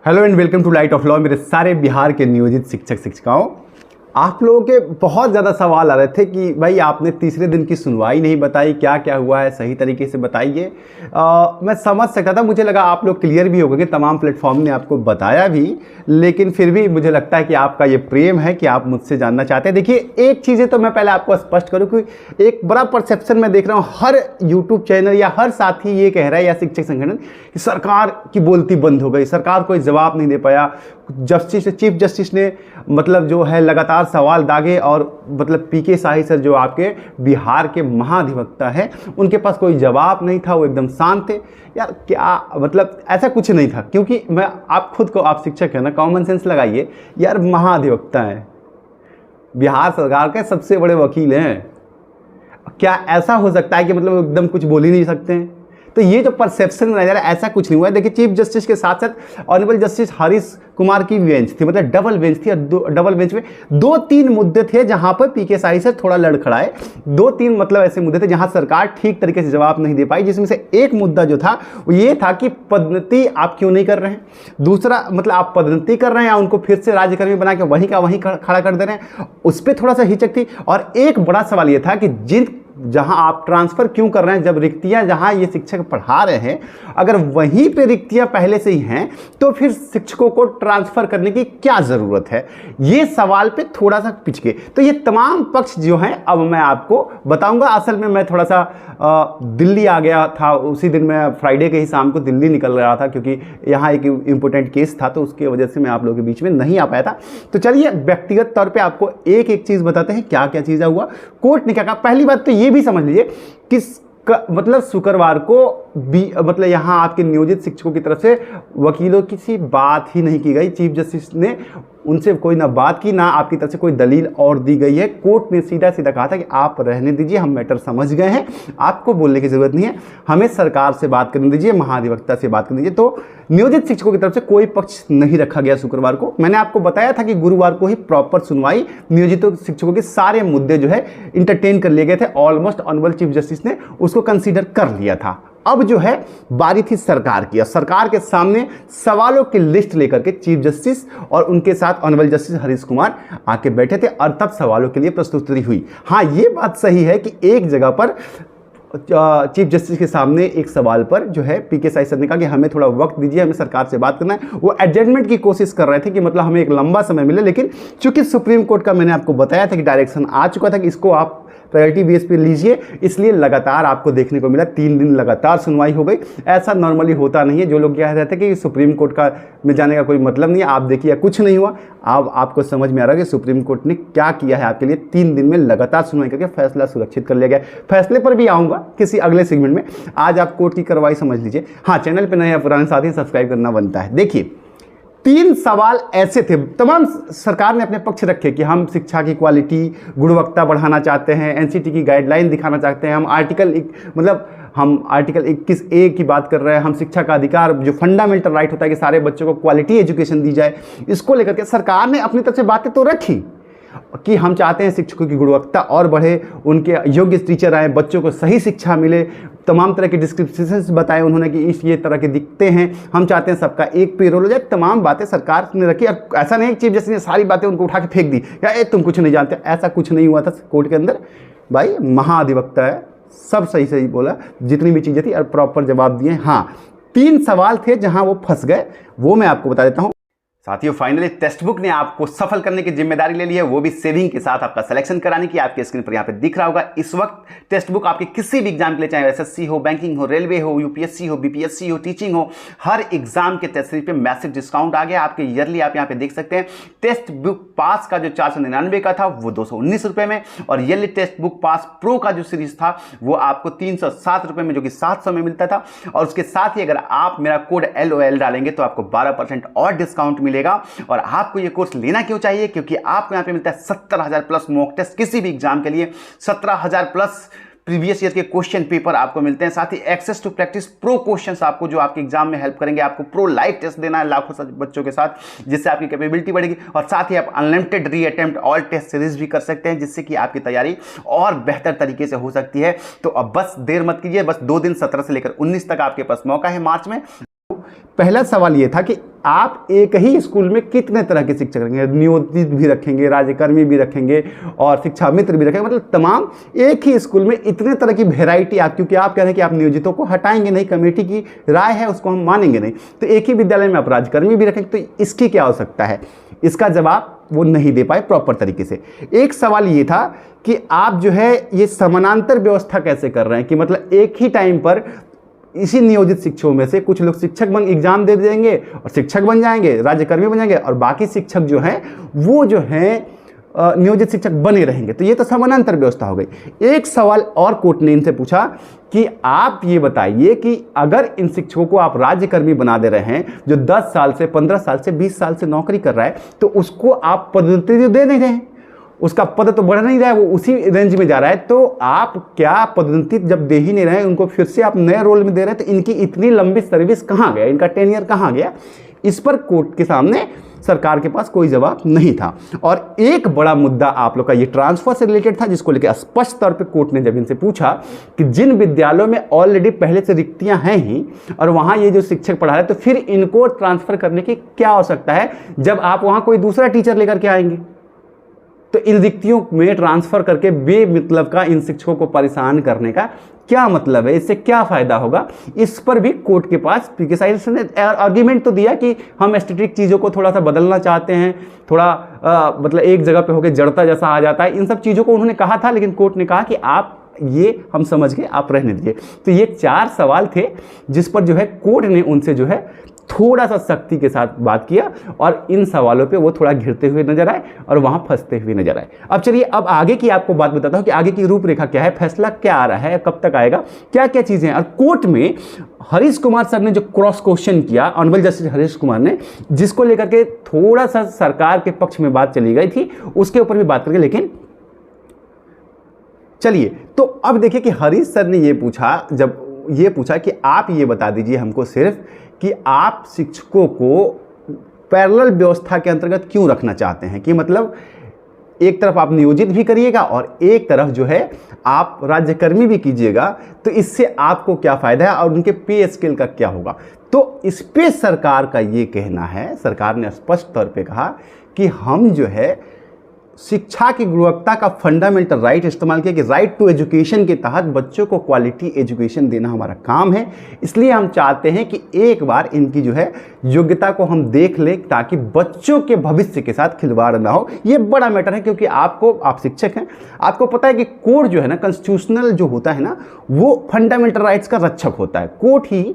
Hello and welcome to light of law. मेरे सारे बिहार के नियोजित शिक्षक शिक्षिकाओं, आप लोगों के बहुत ज़्यादा सवाल आ रहे थे कि भाई आपने तीसरे दिन की सुनवाई नहीं बताई, क्या क्या हुआ है, सही तरीके से बताइए। मैं समझ सकता था, मुझे लगा आप लोग क्लियर भी हो गए कि तमाम प्लेटफॉर्म ने आपको बताया भी, लेकिन फिर भी मुझे लगता है कि आपका ये प्रेम है कि आप मुझसे जानना चाहते हैं। देखिए, एक चीज़ें तो मैं पहले आपको स्पष्ट करूँ कि एक बड़ा परसेप्शन मैं देख रहा हूँ, हर यूट्यूब चैनल या हर साथी ये कह रहा है या शिक्षक संगठन कि सरकार की बोलती बंद हो गई, सरकार कोई जवाब नहीं दे पाया, चीफ जस्टिस ने मतलब जो है लगातार सवाल दागे और मतलब पीके शाही सर जो आपके बिहार के महाधिवक्ता हैं उनके पास कोई जवाब नहीं था, वो एकदम शांत थे। यार क्या मतलब ऐसा कुछ नहीं था, क्योंकि मैं आप खुद को, आप शिक्षक है ना, कॉमन सेंस लगाइए यार, महाधिवक्ता हैं, बिहार सरकार के सबसे बड़े वकील हैं, क्या ऐसा हो सकता है कि मतलब एकदम कुछ बोल ही नहीं सकते हैं? तो ये जो परसेप्शन बनाया जा रहा है ऐसा कुछ नहीं हुआ है। देखिए, चीफ जस्टिस के साथ साथ ऑनरेबल जस्टिस हरीश कुमार की बेंच थी, मतलब डबल बेंच थी, और डबल बेंच में 2-3 मुद्दे थे जहां पर पीके शाही से थोड़ा लड़खड़ाए। 2-3 मतलब ऐसे मुद्दे थे जहां सरकार ठीक तरीके से जवाब नहीं दे पाई, जिसमें से एक मुद्दा जो था वो ये था कि पदोन्नति आप क्यों नहीं कर रहे हैं। दूसरा मतलब आप पदोन्नति कर रहे हैं या उनको फिर से राज्यकर्मी बना के वहीं का वहीं खड़ा कर दे रहे हैं, उस पर थोड़ा सा हिचक थी। और एक बड़ा सवाल ये था कि जहां आप ट्रांसफर क्यों कर रहे हैं, जब रिक्तियां जहां ये शिक्षक पढ़ा रहे हैं, अगर वहीं पे रिक्तियां पहले से ही हैं तो फिर शिक्षकों को ट्रांसफर करने की क्या जरूरत है, ये सवाल पे थोड़ा सा पिछके। तो ये तमाम पक्ष जो हैं अब मैं आपको बताऊंगा। असल में मैं थोड़ा सा दिल्ली आ गया था, उसी दिन मैं फ्राइडे के ही शाम को दिल्ली निकल रहा था, क्योंकि यहाँ एक इंपॉर्टेंट केस था, तो उसकी वजह से मैं आप लोगों के बीच में नहीं आ पाया था। तो चलिए व्यक्तिगत तौर पे आपको एक एक चीज़ बताते हैं क्या क्या चीज़ हुआ, कोर्ट ने क्या कहा। पहली बात तो ये भी समझ लीजिए कि मतलब शुक्रवार को भी मतलब यहाँ आपके नियोजित शिक्षकों की तरफ से वकीलों की सी बात ही नहीं की गई। चीफ जस्टिस ने उनसे कोई ना बात की, ना आपकी तरफ से कोई दलील और दी गई है। कोर्ट ने सीधा सीधा कहा था कि आप रहने दीजिए, हम मैटर समझ गए हैं, आपको बोलने की जरूरत नहीं है, हमें सरकार से बात करने दीजिए, महाधिवक्ता से बात करने दीजिए। तो नियोजित शिक्षकों की तरफ से कोई पक्ष नहीं रखा गया शुक्रवार को। मैंने आपको बताया था कि गुरुवार को ही प्रॉपर सुनवाई, नियोजित शिक्षकों के सारे मुद्दे जो है इंटरटेन कर लिए गए थे। ऑलमोस्ट ऑनरेबल चीफ जस्टिस ने उसको कंसीडर कर लिया था। अब जो है बारी थी सरकार की, और सरकार के सामने सवालों की लिस्ट लेकर के चीफ जस्टिस और उनके साथ ऑनरेबल जस्टिस हरीश कुमार आके बैठे थे, और तब सवालों के लिए प्रस्तुति हुई। हाँ, ये बात सही है कि एक जगह पर चीफ जस्टिस के सामने एक सवाल पर जो है पीके शाही सर ने कहा कि हमें थोड़ा वक्त दीजिए, हमें सरकार से बात करना है। वो एडजमेंट की कोशिश कर रहे थे कि मतलब हमें एक लंबा समय मिले, लेकिन चूंकि सुप्रीम कोर्ट का मैंने आपको बताया था कि डायरेक्शन आ चुका था कि इसको आप प्रायोरिटी बेस पे लीजिए, इसलिए लगातार आपको देखने को मिला 3 दिन लगातार सुनवाई हो गई। ऐसा नॉर्मली होता नहीं है। जो लोग कह रहे थे कि सुप्रीम कोर्ट का में जाने का कोई मतलब नहीं है, आप देखिए कुछ नहीं हुआ। अब आपको समझ में आ रहा है कि सुप्रीम कोर्ट ने क्या किया है आपके लिए। 3 दिन में लगातार सुनवाई करके फैसला सुरक्षित कर लिया गया। फैसले पर भी आऊँगा किसी अगले सेगमेंट में। आज आप कोर्ट की कार्रवाई समझ लीजिए। हाँ, चैनल पर नए या पुराने साथी सब्सक्राइब करना बनता है। देखिए, 3 सवाल ऐसे थे, तमाम सरकार ने अपने पक्ष रखे कि हम शिक्षा की क्वालिटी, गुणवत्ता बढ़ाना चाहते हैं, एनसीटी की गाइडलाइन दिखाना चाहते हैं, हम आर्टिकल 21A की बात कर रहे हैं, हम शिक्षा का अधिकार जो फंडामेंटल राइट होता है कि सारे बच्चों को क्वालिटी एजुकेशन दी जाए, इसको लेकर के सरकार ने अपनी तरफ से बातें तो रखी कि हम चाहते हैं शिक्षकों की गुणवत्ता और बढ़े, उनके योग्य टीचर आए, बच्चों को सही शिक्षा मिले, तमाम तरह के डिस्क्रिप्शंस बताए उन्होंने कि ये तरह के दिखते हैं, हम चाहते हैं सबका एक पेरोल हो जाए। तमाम बातें सरकार ने रखी। और ऐसा नहीं चीफ जस्टिस ने सारी बातें उनको उठा के फेंक दी, क्या तुम कुछ नहीं जानते, ऐसा कुछ नहीं हुआ था कोर्ट के अंदर। भाई महाधिवक्ता है, सब सही सही बोला, जितनी भी चीज़ें थी और प्रॉपर जवाब दिए। हाँ, 3 सवाल थे जहाँ वो फंस गए, वो मैं आपको बता देता हूँ। साथियों, फाइनली टेक्स्ट बुक ने आपको सफल करने की जिम्मेदारी ले ली है, वो भी सेविंग के साथ आपका सिलेक्शन कराने की। आपके स्क्रीन पर यहाँ पे दिख रहा होगा इस वक्त टेक्स्ट बुक आपके किसी भी एग्जाम के लिए, चाहे एसएससी हो, बैंकिंग हो, रेलवे हो, यूपीएससी हो, बीपीएससी हो, टीचिंग हो, हर एग्जाम के टेस्ट सीरीज पे मैसिव डिस्काउंट आ गया आपके ईयरली। आप यहाँ पे देख सकते हैं टेक्स्ट बुक पास का जो 499 का था वो 219 रुपए में, और yearly text book pass pro का जो सीरीज था वो आपको 307 रुपए में, जो कि 700 में मिलता था। और उसके साथ ही अगर आप मेरा कोड LOL डालेंगे तो आपको 12% और डिस्काउंट मिलेगा। और आपको यह कोर्स लेना क्यों चाहिए, क्योंकि आपको यहां पे मिलता है 17,000 प्लस मॉक टेस्ट किसी भी एग्जाम के लिए, 17,000 प्लस प्रीवियस ईयर के क्वेश्चन पेपर आपको मिलते हैं, साथ ही access to practice pro questions आपको जो आपके एग्जाम में हेल्प करेंगे। आपको प्रो लाइव टेस्ट देना है लाखों बच्चों के साथ, जिससे आपकी कैपेबिलिटी बढ़ेगी, और साथ ही आप अनलिमिटेड री अटेम्प्ट ऑल टेस्ट सीरीज भी कर सकते हैं, जिससे कि आपकी तैयारी और बेहतर तरीके से हो सकती है। तो अब बस देर मत कीजिए, बस 2 दिन 17 से लेकर 19 तक आपके पास मौका है मार्च में। पहला सवाल यह था कि आप एक ही स्कूल में कितने तरह के शिक्षक रखेंगे, नियोजित भी रखेंगे, राज्यकर्मी भी रखेंगे और शिक्षा मित्र भी रखेंगे, मतलब तमाम एक ही स्कूल में इतने तरह की वेराइटी आप, क्योंकि आप कह रहे हैं कि आप नियोजितों को हटाएंगे नहीं, कमेटी की राय है उसको हम मानेंगे नहीं, तो एक ही विद्यालय में आप राज्यकर्मी भी रखेंगे, तो इसकी क्या आवश्यकता है? इसका जवाब वो नहीं दे पाए प्रॉपर तरीके से। एक सवाल ये था कि आप जो है ये समानांतर व्यवस्था कैसे कर रहे हैं, कि मतलब एक ही टाइम पर इसी नियोजित शिक्षकों में से कुछ लोग शिक्षक बन एग्जाम दे देंगे और शिक्षक बन जाएंगे, राज्यकर्मी बन जाएंगे, और बाकी शिक्षक जो हैं वो जो हैं नियोजित शिक्षक बने रहेंगे, तो ये तो समानांतर व्यवस्था हो गई। एक सवाल और कोर्ट ने इनसे पूछा कि आप ये बताइए कि अगर इन शिक्षकों को आप राज्यकर्मी बना दे रहे हैं जो 10 साल से 15 साल से 20 साल से नौकरी कर रहा है, तो उसको आप पदोन्नति दे नहीं रहे हैं, उसका पद तो बढ़ नहीं रहा है, वो उसी रेंज में जा रहा है, तो आप क्या पदोन्नति जब दे ही नहीं रहे हैं, उनको फिर से आप नए रोल में दे रहे हैं, तो इनकी इतनी लंबी सर्विस कहाँ गया, इनका टेन्योर कहाँ गया? इस पर कोर्ट के सामने सरकार के पास कोई जवाब नहीं था। और एक बड़ा मुद्दा आप लोग का ये ट्रांसफर से रिलेटेड था, जिसको लेकर स्पष्ट तौर पे कोर्ट ने जब इनसे पूछा कि जिन विद्यालयों में ऑलरेडी पहले से रिक्तियां हैं ही और वहां ये जो शिक्षक पढ़ा रहे हैं, तो फिर इनको ट्रांसफर करने की क्या आवश्यकता है जब आप वहां कोई दूसरा टीचर लेकर के आएंगे? तो इन रिक्तियों में ट्रांसफर करके बेमतलब का इन शिक्षकों को परेशान करने का क्या मतलब है, इससे क्या फायदा होगा? इस पर भी कोर्ट के पास पीके साइड ने आर्ग्यूमेंट तो दिया कि हम एस्थेटिक चीज़ों को थोड़ा सा बदलना चाहते हैं, थोड़ा मतलब एक जगह पे होकर जड़ता जैसा आ जाता है, इन सब चीज़ों को उन्होंने कहा था, लेकिन कोर्ट ने कहा कि आप ये हम समझ गए, आप रहने दीजिए। तो ये 4 सवाल थे जिस पर जो है कोर्ट ने उनसे जो है थोड़ा सा सख्ती के साथ बात किया और इन सवालों पे वो थोड़ा घिरते हुए नजर आए और वहां फंसते हुए नजर आए। अब चलिए अब आगे की आपको बात बताता हूं कि आगे की रूपरेखा क्या है, फैसला क्या आ रहा है, कब तक आएगा, क्या क्या चीजें हैं। और कोर्ट में हरीश कुमार सर ने जो क्रॉस क्वेश्चन किया, ऑनरेबल जस्टिस हरीश कुमार ने, जिसको लेकर के थोड़ा सा सरकार के पक्ष में बात चली गई थी, उसके ऊपर भी बात करके, लेकिन चलिए तो अब देखिए कि हरीश सर ने ये पूछा, जब ये पूछा कि आप ये बता दीजिए हमको सिर्फ कि आप शिक्षकों को पैरेलल व्यवस्था के अंतर्गत क्यों रखना चाहते हैं, कि मतलब एक तरफ आप नियोजित भी करिएगा और एक तरफ जो है आप राज्यकर्मी भी कीजिएगा, तो इससे आपको क्या फायदा है और उनके पे स्केल का क्या होगा? तो इस पे सरकार का ये कहना है, सरकार ने स्पष्ट तौर पे कहा कि हम जो है शिक्षा की गुणवत्ता का फंडामेंटल राइट इस्तेमाल किया कि राइट टू एजुकेशन के तहत बच्चों को क्वालिटी एजुकेशन देना हमारा काम है, इसलिए हम चाहते हैं कि एक बार इनकी जो है योग्यता को हम देख लें ताकि बच्चों के भविष्य के साथ खिलवाड़ ना हो। ये बड़ा मैटर है क्योंकि आप शिक्षक हैं, आपको पता है कि कोर्ट जो है ना, कॉन्स्टिट्यूशनल जो होता है ना, वो फंडामेंटल राइट्स का रक्षक होता है, कोर्ट ही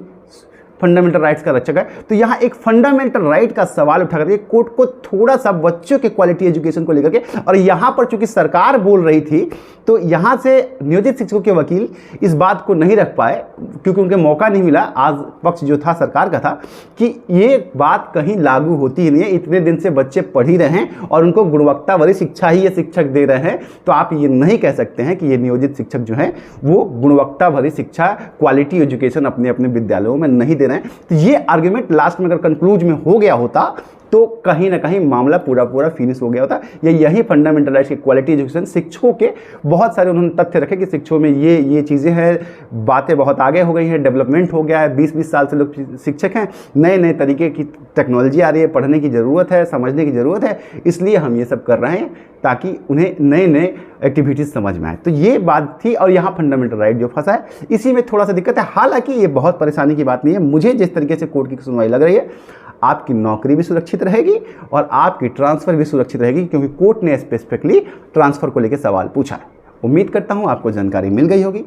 फंडामेंटल राइट्स का रक्षक है। तो यहाँ एक फंडामेंटल राइट का सवाल उठा करके कोर्ट को थोड़ा सा बच्चों के क्वालिटी एजुकेशन को लेकर के, और यहाँ पर चूंकि सरकार बोल रही थी तो यहाँ से नियोजित शिक्षकों के वकील इस बात को नहीं रख पाए क्योंकि उनके मौका नहीं मिला। आज पक्ष जो था सरकार का था कि ये बात कहीं लागू होती ही नहीं है, इतने दिन से बच्चे पढ़ ही रहे हैं और उनको गुणवत्ता भरी शिक्षा ही ये शिक्षक दे रहे हैं, तो आप ये नहीं कह सकते हैं कि ये नियोजित शिक्षक जो हैं वो गुणवत्ता भरी शिक्षा क्वालिटी एजुकेशन अपने अपने विद्यालयों में नहीं दे रहे हैं। तो ये आर्ग्यूमेंट लास्ट में अगर कंक्लूज में हो गया होता तो कहीं ना कहीं मामला पूरा फिनिश हो गया होता। यही फंडामेंटल राइट्स की क्वालिटी एजुकेशन शिक्षकों के बहुत सारे उन्होंने तथ्य रखे कि शिक्षकों में ये चीज़ें हैं, बातें बहुत आगे हो गई हैं, डेवलपमेंट हो गया है, 20-20 साल से लोग शिक्षक हैं, नए तरीके की टेक्नोलॉजी आ रही है, पढ़ने की ज़रूरत है, समझने की ज़रूरत है, इसलिए हम ये सब कर रहे हैं ताकि उन्हें नए एक्टिविटीज़ समझ में आए। तो ये बात थी और यहाँ फंडामेंटल राइट जो फंसा है इसी में थोड़ा सा दिक्कत है। हालांकि ये बहुत परेशानी की बात नहीं है, मुझे जिस तरीके से कोर्ट की सुनवाई लग रही है आपकी नौकरी भी सुरक्षित रहेगी और आपकी ट्रांसफ़र भी सुरक्षित रहेगी क्योंकि कोर्ट ने स्पेसिफिकली ट्रांसफ़र को लेकर सवाल पूछा है। उम्मीद करता हूँ आपको जानकारी मिल गई होगी।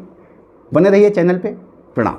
बने रहिए चैनल पे। प्रणाम।